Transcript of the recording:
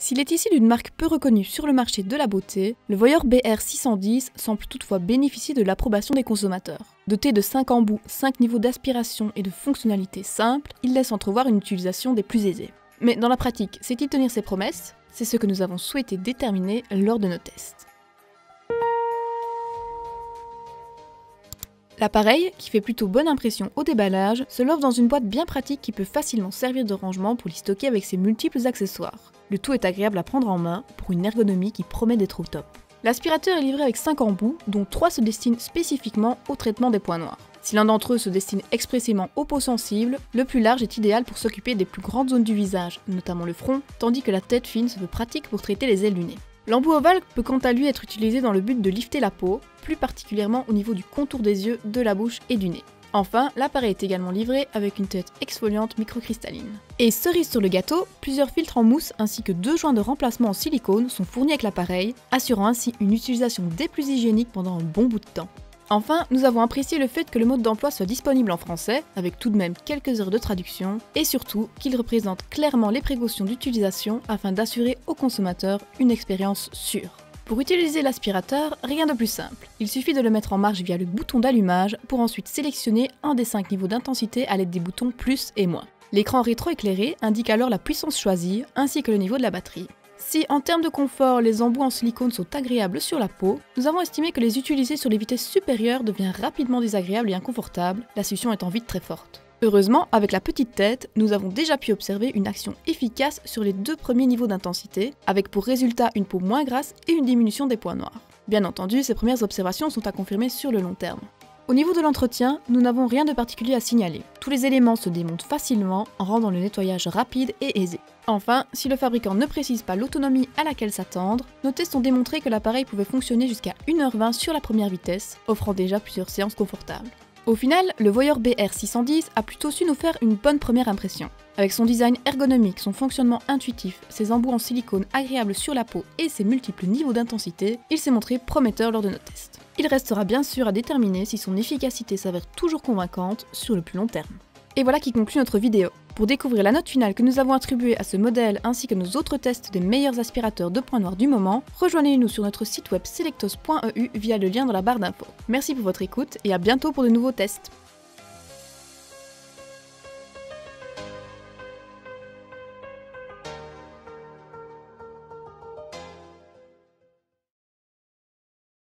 S'il est issu d'une marque peu reconnue sur le marché de la beauté, le Voyeur BR610 semble toutefois bénéficier de l'approbation des consommateurs. Doté de 5 embouts, 5 niveaux d'aspiration et de fonctionnalités simples, il laisse entrevoir une utilisation des plus aisées. Mais dans la pratique, sait-il tenir ses promesses? C'est ce que nous avons souhaité déterminer lors de nos tests. L'appareil, qui fait plutôt bonne impression au déballage, se love dans une boîte bien pratique qui peut facilement servir de rangement pour l'y stocker avec ses multiples accessoires. Le tout est agréable à prendre en main pour une ergonomie qui promet d'être au top. L'aspirateur est livré avec 5 embouts, dont 3 se destinent spécifiquement au traitement des points noirs. Si l'un d'entre eux se destine expressément aux peaux sensibles, le plus large est idéal pour s'occuper des plus grandes zones du visage, notamment le front, tandis que la tête fine se veut pratique pour traiter les ailes du nez. L'embout ovale peut quant à lui être utilisé dans le but de lifter la peau, plus particulièrement au niveau du contour des yeux, de la bouche et du nez. Enfin, l'appareil est également livré avec une tête exfoliante microcristalline. Et cerise sur le gâteau, plusieurs filtres en mousse ainsi que 2 joints de remplacement en silicone sont fournis avec l'appareil, assurant ainsi une utilisation des plus hygiéniques pendant un bon bout de temps. Enfin, nous avons apprécié le fait que le mode d'emploi soit disponible en français, avec tout de même quelques heures de traduction, et surtout qu'il représente clairement les précautions d'utilisation afin d'assurer aux consommateurs une expérience sûre. Pour utiliser l'aspirateur, rien de plus simple. Il suffit de le mettre en marche via le bouton d'allumage pour ensuite sélectionner un des 5 niveaux d'intensité à l'aide des boutons plus et moins. L'écran rétroéclairé indique alors la puissance choisie ainsi que le niveau de la batterie. Si en termes de confort, les embouts en silicone sont agréables sur la peau, nous avons estimé que les utiliser sur les vitesses supérieures devient rapidement désagréable et inconfortable, la succion étant vite très forte. Heureusement, avec la petite tête, nous avons déjà pu observer une action efficace sur les 2 premiers niveaux d'intensité, avec pour résultat une peau moins grasse et une diminution des points noirs. Bien entendu, ces premières observations sont à confirmer sur le long terme. Au niveau de l'entretien, nous n'avons rien de particulier à signaler. Tous les éléments se démontent facilement en rendant le nettoyage rapide et aisé. Enfin, si le fabricant ne précise pas l'autonomie à laquelle s'attendre, nos tests ont démontré que l'appareil pouvait fonctionner jusqu'à 1h20 sur la première vitesse, offrant déjà plusieurs séances confortables. Au final, le Voyeur BR610 a plutôt su nous faire une bonne première impression. Avec son design ergonomique, son fonctionnement intuitif, ses embouts en silicone agréables sur la peau et ses multiples niveaux d'intensité, il s'est montré prometteur lors de nos tests. Il restera bien sûr à déterminer si son efficacité s'avère toujours convaincante sur le plus long terme. Et voilà qui conclut notre vidéo. Pour découvrir la note finale que nous avons attribuée à ce modèle ainsi que nos autres tests des meilleurs aspirateurs de points noirs du moment, rejoignez-nous sur notre site web selectos.eu via le lien dans la barre d'infos. Merci pour votre écoute et à bientôt pour de nouveaux tests.